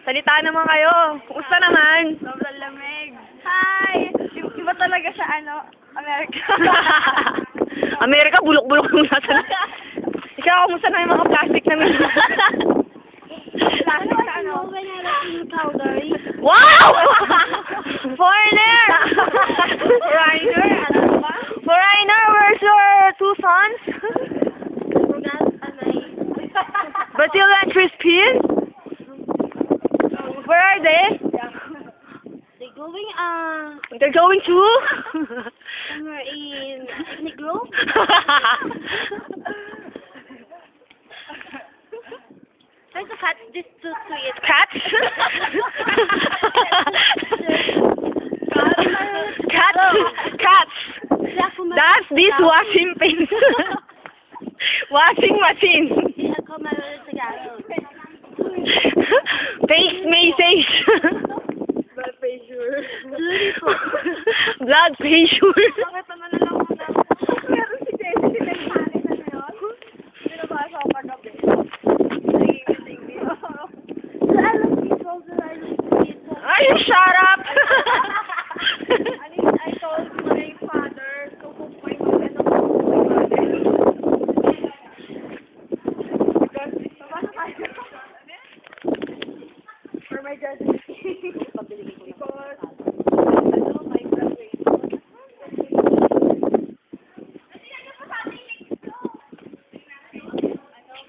Salita naman kayo. Kumusta naman? Sobrang lamig. Hi! Iba talaga sa Amerika. Amerika, bulok-bulok nung nasa na. Ikaw, kumusta na yung mga plastic namin? Plastic sa powder. Wow! Foreigner! Foreigner, ano ba? Foreigner, where's your two sons? Batil and Crispin? Where are they? They're going, They're going to? somewhere in Ethnic Grove. Try to catch this to it. Cats? Cats? Cats? That's this washing thing. Washing machine. Face message. Blood pressure. Blood pressure. Bakit ano na lang muna? Meron si Jessie, sinagpani na na yun. Binabasa ko paggabi. Nagigising din. Ay, shut up! I told my father to cook my mother and to cook my mother. Because, babasa tayo. For my graduation. Because, my graduation.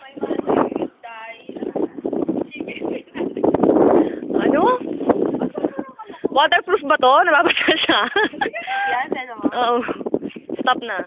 My mother died. Ano? Waterproof ba to? Nababasa siya. Yan, ano mo? Oo. Stop na.